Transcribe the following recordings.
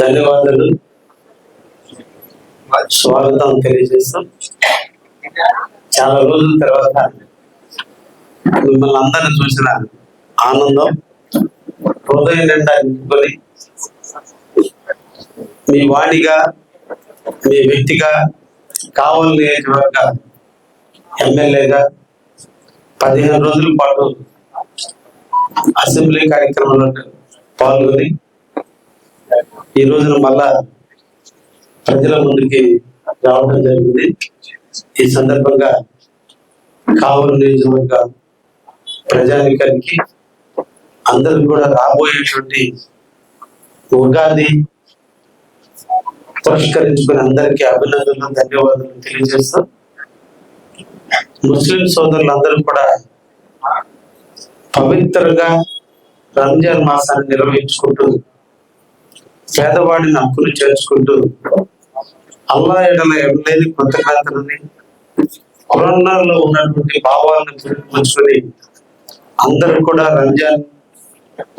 ధన్యవాదాలు, స్వాగతం తెలియజేస్తాం. చాలా రోజుల తర్వాత మిమ్మల్ని అందరిని చూసిన ఆనందం హృదయం నిండా నింపుకొని మీ వాణిగా, మీ వ్యక్తిగా, కావలి నియోజకవర్గ ఎమ్మెల్యేగా 15 రోజుల పాటు అసెంబ్లీ కార్యక్రమంలో పాల్గొని ఈ రోజున మళ్ళా ప్రజల ముందుకి రావడం జరిగింది. ఈ సందర్భంగా కావలి నియోజకవర్గ ప్రజానికానికి అందరూ కూడా రాబోయేటువంటి ఉగాది పురస్కరించుకుని అందరికీ అభినందనలు, ధన్యవాదాలు తెలియజేస్తూ ముస్లిం సోదరులందరూ కూడా పవిత్రంగా రంజాన్ మాసాన్ని నిర్వహించుకుంటూ పేదవాడిని హక్కులు చేర్చుకుంటూ అల్లా ఎడల ఎడలేని కృతజ్ఞతలని కరోనాలో ఉన్నటువంటి భావాలను పుచ్చుకొని అందరూ కూడా రంజాన్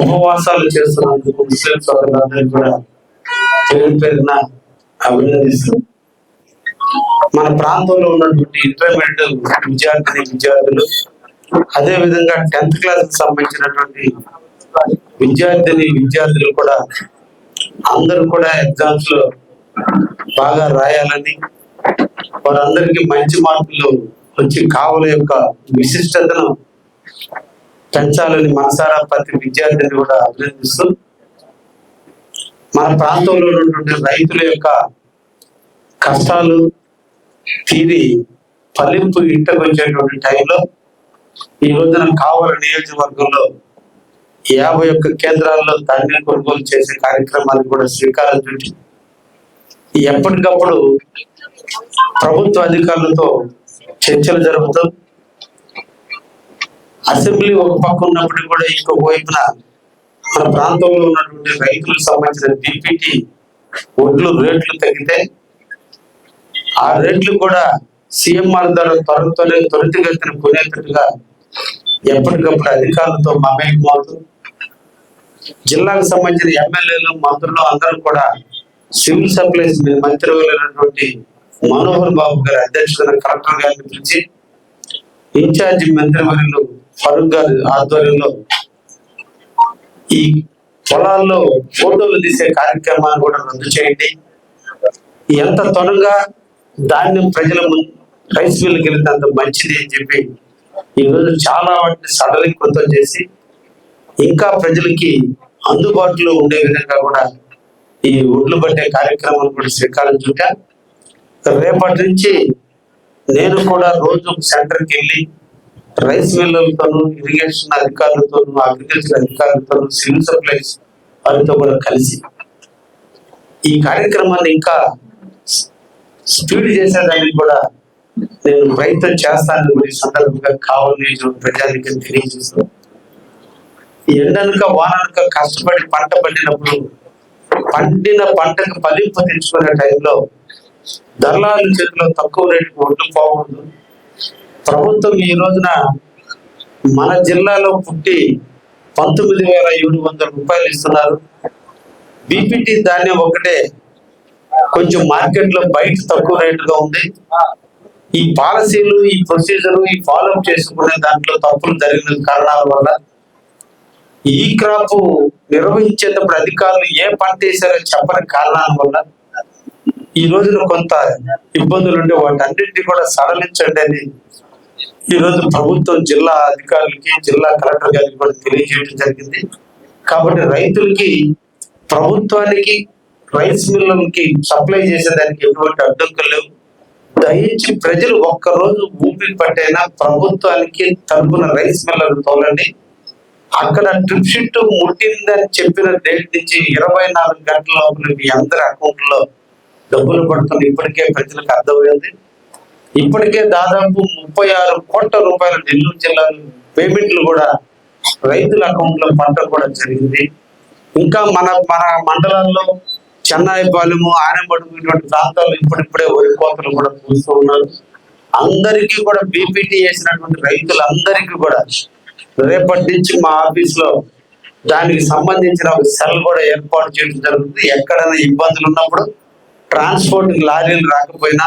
ఉపవాసాలు చేస్తున్నందుకు ముస్లిం సోదరులందరూ కూడా పేరు పేరున అభినందిస్తూ మన ప్రాంతంలో ఉన్నటువంటి ఇంటర్మీడియట్ విద్యార్థులు అదే విధంగా 10th క్లాస్ కి సంబంధించినటువంటి విద్యార్థులు కూడా అందరూ కూడా ఎగ్జామ్స్ లో బాగా రాయాలని, వారందరికీ మంచి మార్కులు వచ్చి కావలి యొక్క విశిష్టతను పెంచాలని మనసారా ప్రతి విద్యార్థిని కూడా అభినందిస్తూ మన ప్రాంతంలో ఉన్నటువంటి రైతుల యొక్క కష్టాలు తీరి ఫలింపు ఇంటకు వచ్చేటువంటి టైంలో ఈ రోజున కావలి నియోజకవర్గంలో 51 కేంద్రాల్లో ధాన్యం కొనుగోలు చేసే కార్యక్రమాన్ని కూడా శ్రీకారం చుట్టి ఎప్పటికప్పుడు ప్రభుత్వ అధికారులతో చర్చలు జరుపుతూ అసెంబ్లీ ఒక పక్క ఉన్నప్పటికీ కూడా ఇంకొక వైపున మన ప్రాంతంలో ఉన్నటువంటి రైతులకు సంబంధించిన బీపీటీ ఒడ్లు రేట్లు తగ్గితే ఆ రేట్లు కూడా సీఎంఆర్ ద్వారా త్వరితగతిన కొనేటట్టుగా ఎప్పటికప్పుడు అధికారులతో మమేకమవుతూ జిల్లాకు సంబంధించిన ఎమ్మెల్యేలు, మంత్రులు అందరూ కూడా సివిల్ సప్లైస్ మంత్రివర్యులైనటువంటి మనోహర్ బాబు గారి అధ్యక్షతన కలెక్టర్ గారిని పిలిచి ఇన్ఛార్జి మంత్రివర్యులు ఫరూక్ గారి ఆధ్వర్యంలో ఈ పొలాల్లో ఫోటోలు తీసే కార్యక్రమాన్ని కూడా రద్దు చేయండి, ఎంత త్వరగా ధాన్యం ప్రజల రైస్ మిల్లుకి వెళ్తే అంత మంచిది అని చెప్పి ఈరోజు చాలా వాటిని సడలీకృతం చేసి ఇంకా ప్రజలకి అందుబాటులో ఉండే విధంగా కూడా ఈ ఒడ్లు పట్టే కార్యక్రమం కూడా శ్రీకారం చుట్టా. రేపటి నుంచి నేను కూడా రోజు సెంటర్కి వెళ్ళి రైస్ మిల్లర్లతోనూ, ఇరిగేషన్ అధికారులతోనూ, అగ్రికల్చర్ అధికారులతోనూ, సివిల్ సప్లైస్ వారితో కూడా కలిసి ఈ కార్యక్రమాన్ని ఇంకా స్పీడ్ చేసేదానికి కూడా నేను ప్రయత్నం చేస్తానని ఈ సందర్భంగా కావలి ప్రజానికి తెలియజేస్తూ ఎండనక వాననక కష్టపడి పంట పండినప్పుడు పండిన పంటకు ఫలింపు తెచ్చుకునే టైంలో దళారుల చేతిలో తక్కువ రేటుకు ఒడ్లు పోకూడదు. ప్రభుత్వం ఈ రోజున మన జిల్లాలో పుట్టి 19,700 రూపాయలు ఇస్తున్నారు. బీపీటీ ధాన్యం ఒకటే కొంచెం మార్కెట్ లో బయట తక్కువ రేటుగా ఉంది. ఈ పాలసీలు, ఈ ప్రొసీజర్, ఈ ఫాలోఅప్ చేసుకునే దాంట్లో తప్పులు జరిగిన కారణాల వల్ల ఈ క్రాప్ నిర్వహించేటప్పుడు అధికారులు ఏ పంట వేసారో చెప్పని కారణాల వల్ల ఈ రోజున కొంత ఇబ్బందులు ఉంటే వాటన్నింటినీ కూడా సడలించండి అని ఈ రోజు ప్రభుత్వం జిల్లా అధికారులకి, జిల్లా కలెక్టర్ గారికి కూడా తెలియజేయడం జరిగింది. కాబట్టి రైతులకి, ప్రభుత్వానికి, రైస్ మిల్లర్లకి సప్లై చేసేదానికి ఎటువంటి అడ్డంకులు లేవు. దయించి ప్రజలు ఒక్కరోజు ఊపిరి పట్టైనా ప్రభుత్వానికి తరపున రైస్ మిల్లర్ తోలండి. అక్కడ ట్రిప్ షీట్ ముట్టిందని చెప్పిన డేట్ నుంచి 24 గంటల లోపల మీ అందరి అకౌంట్ లో డబ్బులు పడుతుంది. ఇప్పటికే ప్రజలకు అర్థమైంది. ఇప్పటికే దాదాపు 36 కోట్ల రూపాయల నెల్లూరు జిల్లా పేమెంట్లు కూడా రైతుల అకౌంట్ లో పంట కూడా జరిగింది. ఇంకా మన మండలాల్లో చెన్నాయిపాలెము, ఆనెంబడుగు ఇటువంటి ప్రాంతాల్లో ఇప్పుడిప్పుడే వరి కోతలు కూడా చూస్తూ ఉన్నారు. అందరికీ కూడా బీపీటీ వేసినటువంటి రైతులందరికీ కూడా రేపటి నుంచి మా ఆఫీస్ లో దానికి సంబంధించిన ఒక సెల్ కూడా ఏర్పాటు చేయడం జరుగుతుంది. ఎక్కడైనా ఇబ్బందులు ఉన్నప్పుడు ట్రాన్స్పోర్ట్ లారీలు రాకపోయినా,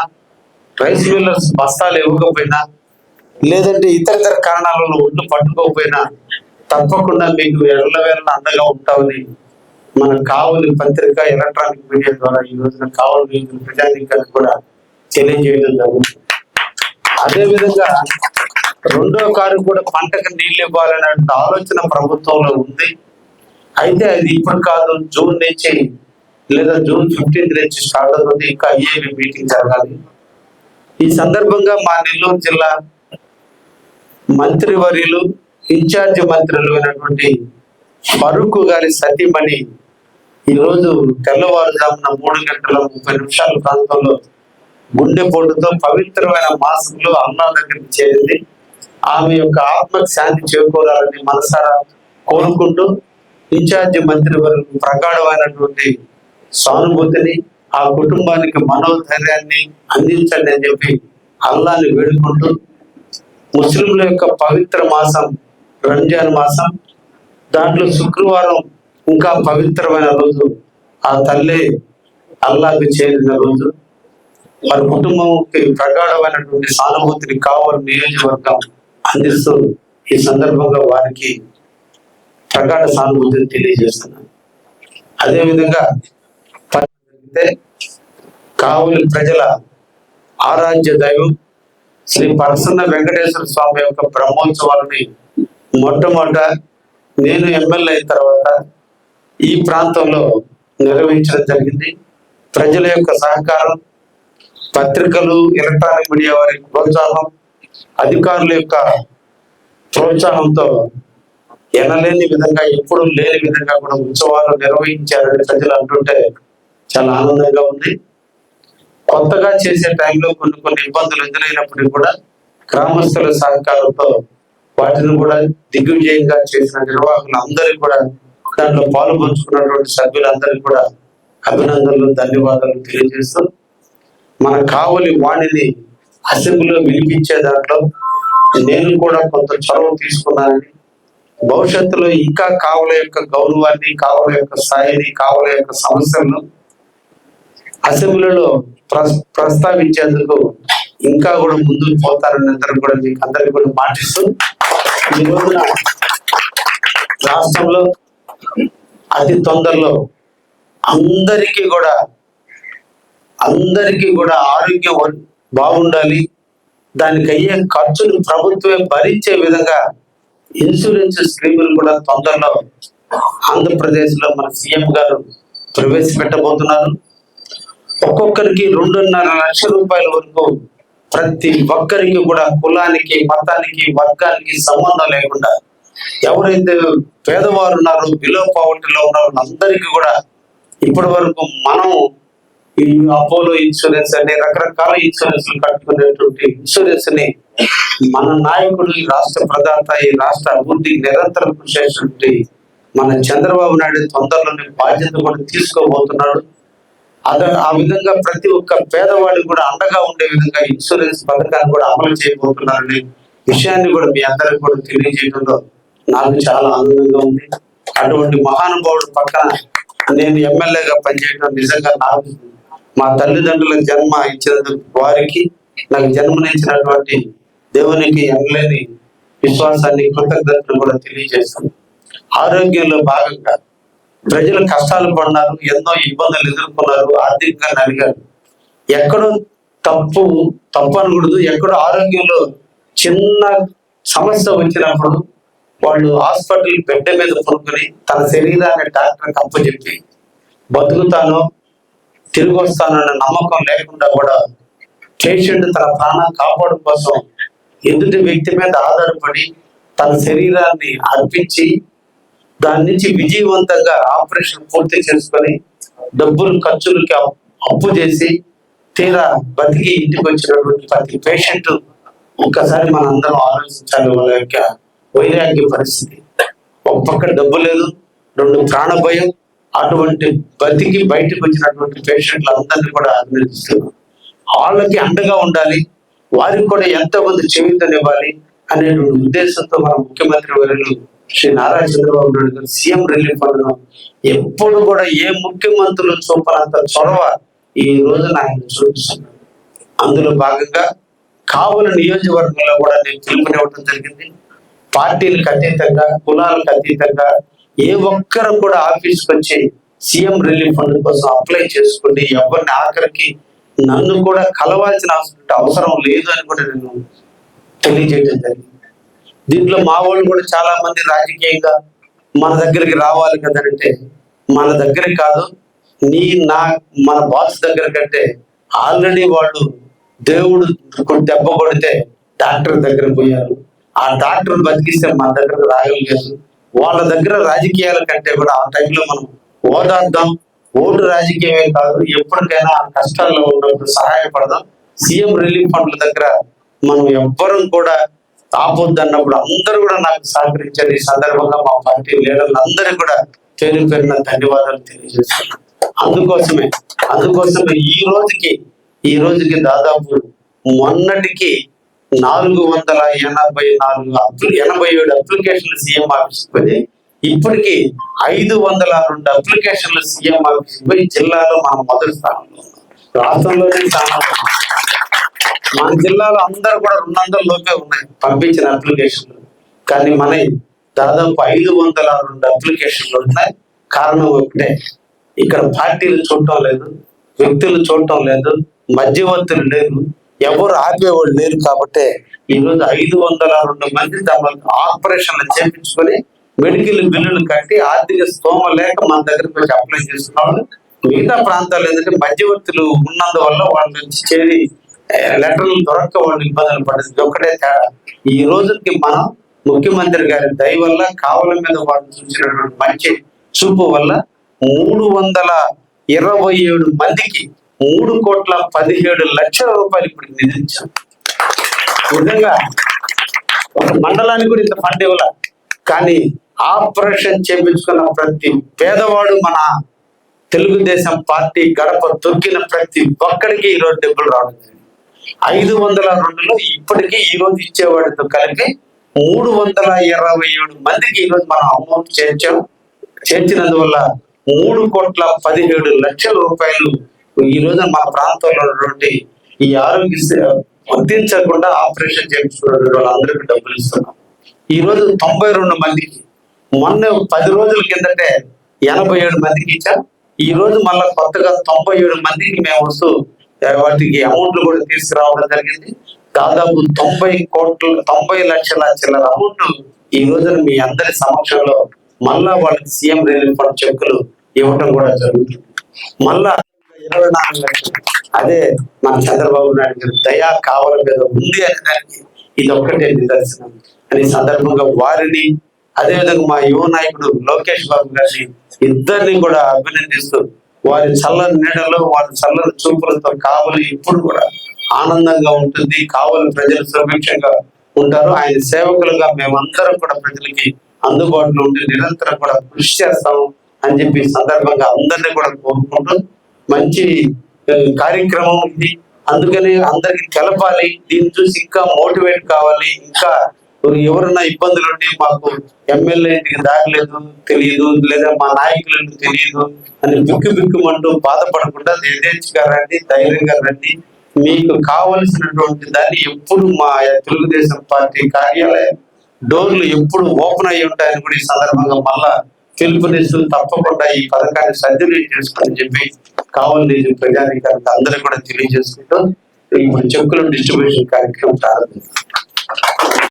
రైస్ మిల్లర్స్ బస్తాలు ఇవ్వకపోయినా, లేదంటే ఇతర కారణాల వల్ల ఒడ్లు పట్టుకోకపోయినా తప్పకుండా మీకు ఎల్లవేళ అండగా ఉంటామని మన కావలి పత్రిక, ఎలక్ట్రానిక్ మీడియా ద్వారా ఈ రోజున కావలి ప్రజానీకానికి కూడా తెలియజేయడం జరుగుతుంది. అదేవిధంగా రెండో కారు కూడా పంటకు నీళ్లు ఇవ్వాలనే ఆలోచన ప్రభుత్వంలో ఉంది. అయితే అది ఇప్పుడు కాదు, జూన్ నుంచి లేదా జూన్ 15 నుంచి స్టార్ట్ అవుతుంది. ఇంకా ఐఏబీ మీటింగ్ జరగాలి. ఈ సందర్భంగా మా నెల్లూరు జిల్లా మంత్రివర్యులు, ఇన్ఛార్జి మంత్రులు అయినటువంటి ఫరూక్ గారి సతీమణి ఈరోజు తెల్లవారుజామున 3:30 ప్రాంతంలో గుండెపోటుతో పవిత్రమైన మాసంలో అల్లా దగ్గరికి చేరింది. ఆమె యొక్క ఆత్మకు శాంతి చేకూరాలని మనసారా కోరుకుంటూ ఇన్ఛార్జి మంత్రి వరకు ప్రగాఢమైనటువంటి సానుభూతిని, ఆ కుటుంబానికి మనోధైర్యాన్ని అందించండి అని చెప్పి అల్లాని వేడుకుంటూ, ముస్లింల యొక్క పవిత్ర మాసం రంజాన్ మాసం, దాంట్లో శుక్రవారం ఇంకా పవిత్రమైన రోజు, ఆ తల్లి అల్లాకి చేరిన రోజు. వారి కుటుంబంకి ప్రగాఢమైనటువంటి సానుభూతిని కావలి నియోజకవర్గం అందిస్తూ ఈ సందర్భంగా వారికి ప్రగాఢ సానుభూతిని తెలియజేస్తున్నాను. అదేవిధంగా కావలి ప్రజల ఆరాధ్య దైవం శ్రీ ప్రసన్న వెంకటేశ్వర స్వామి యొక్క బ్రహ్మోత్సవాలని మొట్టమొదట నేను ఎమ్మెల్యే అయిన తర్వాత ఈ ప్రాంతంలో నిర్వహించడం జరిగింది. ప్రజల యొక్క సహకారం, పత్రికలు, ఎలక్ట్రానిక్ మీడియా వారి ప్రోత్సాహం, అధికారుల యొక్క ప్రోత్సాహంతో ఎనలేని విధంగా, ఎప్పుడు లేని విధంగా కూడా ఉత్సవాలు నిర్వహించారని ప్రజలు అంటుంటే చాలా ఆనందంగా ఉంది. కొత్తగా చేసే టైంలో కొన్ని ఇబ్బందులు ఎదురైనప్పటికీ కూడా గ్రామస్తుల సహకారంతో వాటిని కూడా దిగ్విజయంగా చేసిన నిర్వాహకులు అందరికీ కూడా, దాంట్లో పాల్పంచుకున్నటువంటి సభ్యులందరికీ కూడా అభినందనలు, ధన్యవాదాలు తెలియజేస్తూ, మన కావలి వాణిని అసెంబ్లీలో వినిపించే దాంట్లో నేను కూడా కొంత చొరవ తీసుకున్నానని, భవిష్యత్తులో ఇంకా కావలి యొక్క గౌరవాన్ని, కావలి యొక్క స్థాయిని, కావలి యొక్క సమస్యలను అసెంబ్లీలో ప్రస్తావించేందుకు ఇంకా కూడా ముందుకు పోతారని కూడా మీకు అందరికీ కూడా మాటిస్తూ, ఈ రోజున రాష్ట్రంలో అతి తొందరలో అందరికీ కూడా ఆరోగ్యం బాగుండాలి, దానికి అయ్యే ఖర్చులు ప్రభుత్వమే భరించే విధంగా ఇన్సూరెన్స్ స్కీములు కూడా తొందరలో ఆంధ్రప్రదేశ్ లో మన సీఎం గారు ప్రవేశపెట్టబోతున్నారు. ఒక్కొక్కరికి 2.5 లక్షల రూపాయల వరకు ప్రతి ఒక్కరికి కూడా, కులానికి, మతానికి, వర్గానికి సంబంధం లేకుండా ఎవరైతే పేదవారు ఉన్నారో, బిలో పావర్టీలో ఉన్నారో అందరికీ కూడా ఇప్పటి వరకు మనం ఈ అపోలో ఇన్సూరెన్స్ అనే రకరకాల ఇన్సూరెన్స్ కట్టుకునేటువంటి ఇన్సూరెన్స్ ని మన నాయకుడు, ఈ రాష్ట్ర ప్రధాత, ఈ రాష్ట్ర అభివృద్ధికి నిరంతరం కృషి చేసినటువంటి మన చంద్రబాబు నాయుడు తొందరలోనే బాధ్యత కూడా తీసుకోబోతున్నాడు. ఆ విధంగా ప్రతి ఒక్క పేదవాడికి కూడా అండగా ఉండే విధంగా ఇన్సూరెన్స్ పథకాన్ని కూడా అమలు చేయబోతున్నారనే విషయాన్ని కూడా మీ అందరికి కూడా తెలియజేయడంలో నాకు చాలా ఆనందంగా ఉంది. అటువంటి మహానుభావుడు పక్కన నేను ఎమ్మెల్యేగా పనిచేయడం నిజంగా నాకు, మా తల్లిదండ్రులకు జన్మ ఇచ్చినందుకు వారికి, నాకు జన్మనిచ్చినటువంటి దేవునికి ఎనలేని విశ్వాసాన్ని, కృతజ్ఞతను కూడా తెలియజేస్తాను. ఆరోగ్యంలో భాగంగా ప్రజలు కష్టాలు పడినారు, ఎన్నో ఇబ్బందులు ఎదుర్కొన్నారు, ఆర్థికంగా నలిగారు. ఎక్కడో తప్పు అనకూడదు. ఎక్కడో ఆరోగ్యంలో చిన్న సమస్య వచ్చినప్పుడు వాళ్ళు హాస్పిటల్ బెడ్ మీద కొనుక్కొని తన శరీరాన్ని డాక్టర్కి అప్పచెప్పి బతుకుతానో తిరిగి వస్తానన్న నమ్మకం లేకుండా కూడా పేషెంట్ తన ప్రాణం కాపాడడం కోసం ఎదుటి వ్యక్తి మీద ఆధారపడి తన శరీరాన్ని అర్పించి దాని నుంచి విజయవంతంగా ఆపరేషన్ పూర్తి చేసుకొని డబ్బులు ఖర్చులకి అప్పు చేసి తీరా బతికి ఇంటికి వచ్చినటువంటి ప్రతి పేషెంట్ ఒక్కసారి మన అందరం ఆలోచించాలి. వాళ్ళ యొక్క వైరాగ్య పరిస్థితి, ఒక పక్క డబ్బు లేదు, 2 ప్రాణ భయం. అటువంటి బతికి బయటకు వచ్చినటువంటి పేషెంట్లు అందరినీ కూడా అభినందిస్తున్నాం. వాళ్ళకి అండగా ఉండాలి, వారికి కూడా ఎంతమంది జీవితం ఇవ్వాలి అనేటువంటి ఉద్దేశంతో మన ముఖ్యమంత్రి వర్యులు శ్రీ నారా చంద్రబాబు నాయుడు గారు సీఎం రిలీఫ్ ఫండ్ ఎప్పుడు కూడా ఏ ముఖ్యమంత్రులు చూపనంత చొరవ ఈ రోజున ఆయన చూపిస్తున్నారు. అందులో భాగంగా కావలి నియోజకవర్గంలో కూడా నేను పిలుపునివ్వడం జరిగింది. పార్టీలకు అతీతంగా, కులాలకు అతీతంగా ఏ ఒక్కరు కూడా ఆఫీస్కి వచ్చి సీఎం రిలీఫ్ ఫండ్ కోసం అప్లై చేసుకుని ఎవరిని ఆఖరికి నన్ను కూడా కలవాల్సిన అవసరం లేదు అని కూడా నేను తెలియజేయడం జరిగింది. దీంట్లో మా వాళ్ళు కూడా చాలా మంది రాజకీయంగా మన దగ్గరికి రావాలి కదంటే, మన దగ్గరికి కాదు, మన బాస్ దగ్గర కంటే ఆల్రెడీ వాళ్ళు దేవుడు దెబ్బ కొడితే డాక్టర్ దగ్గర పోయారు. ఆ డాక్టర్ బతికిస్తే మన దగ్గరకు రాగలిగారు. వాళ్ళ దగ్గర రాజకీయాల కంటే కూడా ఆ టైంలో మనం ఓదార్దాం. ఓటు రాజకీయమే కాదు, ఎప్పటికైనా కష్టాల్లో ఉన్నప్పుడు సహాయపడదాం. సీఎం రిలీఫ్ ఫండ్ల దగ్గర మనం ఎవ్వరం కూడా ఆపొద్దు అన్నప్పుడు అందరూ కూడా నాకు సహకరించారు. ఈ సందర్భంగా మా పార్టీ లీడర్లు అందరూ కూడా పేరు పేరున ధన్యవాదాలు తెలియజేస్తున్నాను. అందుకోసమే ఈ రోజుకి దాదాపు మొన్నటికి 487 అప్లికేషన్లు సీఎం ఆఫీస్ పోయి, ఇప్పటికి 502 అప్లికేషన్లు సీఎం ఆఫీస్ పోయి జిల్లాలో మనం మొదటి స్థానంలో ఉన్నాం. రాష్ట్రంలోనే మన జిల్లాలో అందరూ కూడా 200 లోపే ఉన్నాయి పంపించిన అప్లికేషన్లు. కానీ మన దాదాపు 502 అప్లికేషన్లు ఉన్నాయి. కారణం ఒకటే, ఇక్కడ పార్టీలు చూడటం లేదు, వ్యక్తులు చూడటం లేదు, మధ్యవర్తులు లేరు, ఎవరు ఆపేవాళ్ళు లేరు. కాబట్టి ఈరోజు 502 మంది తమ ఆపరేషన్లు చేయించుకొని మెడికల్ బిల్లులు కట్టి ఆర్థిక స్తోమ లేక మన దగ్గరకు వచ్చి అప్లై చేస్తున్నారు. మిగతా ప్రాంతాలు ఏంటంటే మధ్యవర్తులు ఉన్నందువల్ల వాళ్ళ నుంచి చేరి లెటర్లు దొరక్క వాళ్ళు ఇబ్బందులు పడుతుంది. ఒకటే తేడా, ఈ రోజుకి మనం ముఖ్యమంత్రి గారి దయ వల్ల, కావల మీద వాళ్ళు చూసినటువంటి మంచి చూపు వల్ల 327 మందికి 3,17,00,000 రూపాయలు ఇప్పుడు నిధించాం. నిజంగా ఒక మండలానికి కూడా ఇంత ఫండ్ ఇవ్వాల, కానీ ఆపరేషన్ చేయించుకున్న ప్రతి పేదవాడు మన తెలుగుదేశం పార్టీ గడప తొక్కిన ప్రతి ఒక్కడికి ఈరోజు డబ్బులు రావడం. 502లో ఇప్పటికీ ఈ రోజు ఇచ్చేవాడితో కలిపి 327 మందికి ఈరోజు మనం అమౌంట్ చేర్చినందువల్ల 3,17,00,000 రూపాయలు ఈ రోజు మన ప్రాంతంలో ఉన్నటువంటి ఈ ఆరోగ్య వర్తించకుండా ఆపరేషన్ చేయించుకున్న వాళ్ళందరికీ డబ్బులు ఇస్తున్నాం. ఈ రోజు 92 మందికి, మొన్న 10 రోజుల కిందటే 87 మందికి ఇచ్చాం. ఈ రోజు మళ్ళీ కొత్తగా 97 మందికి మేము వస్తూ వాటికి అమౌంట్లు కూడా తీసుకురావడం జరిగింది. దాదాపు 90 లక్షల చిల్లర అమౌంట్ ఈ రోజున మీ అందరి సమక్షంలో మళ్ళా వాళ్ళకి సీఎం రిలీఫ్ ఫండ్ చెక్కులు ఇవ్వటం కూడా జరుగుతుంది. మళ్ళా 24 లక్షలు అదే మన చంద్రబాబు నాయుడు గారి దయా కావల మీద ఉంది అనే దానికి ఇది ఒక్కటే నిదర్శనం అని సందర్భంగా వారిని, అదేవిధంగా మా యువ నాయకుడు లోకేష్ బాబు గారిని ఇద్దరిని కూడా అభినందిస్తూ, వారి చల్లని నీడలో, వారి చల్లని చూపులతో కావలి ఇప్పుడు కూడా ఆనందంగా ఉంటుంది. కావలి ప్రజలు సుభిక్షంగా ఉంటారు. ఆయన సేవకులుగా మేమందరం కూడా ప్రజలకి అందుబాటులో ఉండి నిరంతరం కూడా కృషి చేస్తాము అని చెప్పి సందర్భంగా అందరినీ కూడా కోరుకుంటూ, మంచి కార్యక్రమం ఇది. అందుకని అందరికి తెలపాలి, దీన్ని చూసి ఇంకా మోటివేట్ కావాలి. ఇంకా ఎవరైనా ఇబ్బందులు ఉండి మాకు ఎమ్మెల్యే ఇంటికి దాగలేదు, తెలియదు, లేదా మా నాయకులకు తెలియదు అని బిక్కుమంటూ బాధపడకుండా యథేచ్ఛగా రండి, ధైర్యంగా రండి. మీకు కావలసినటువంటి దాన్ని ఎప్పుడు మా తెలుగుదేశం పార్టీ కార్యాలయం డోర్లు ఎప్పుడు ఓపెన్ అయ్యి ఉంటాయని కూడా ఈ సందర్భంగా మళ్ళా పిలుపునిస్తూ తప్పకుండా ఈ పథకాన్ని సద్వినియోగం చేసుకోని చెప్పి కావలి ప్రజానికానికి అందరూ కూడా తెలియజేసుకుంటూ ఇప్పుడు చెక్కుల డిస్ట్రిబ్యూషన్ కార్యక్రమం ప్రారంభించారు.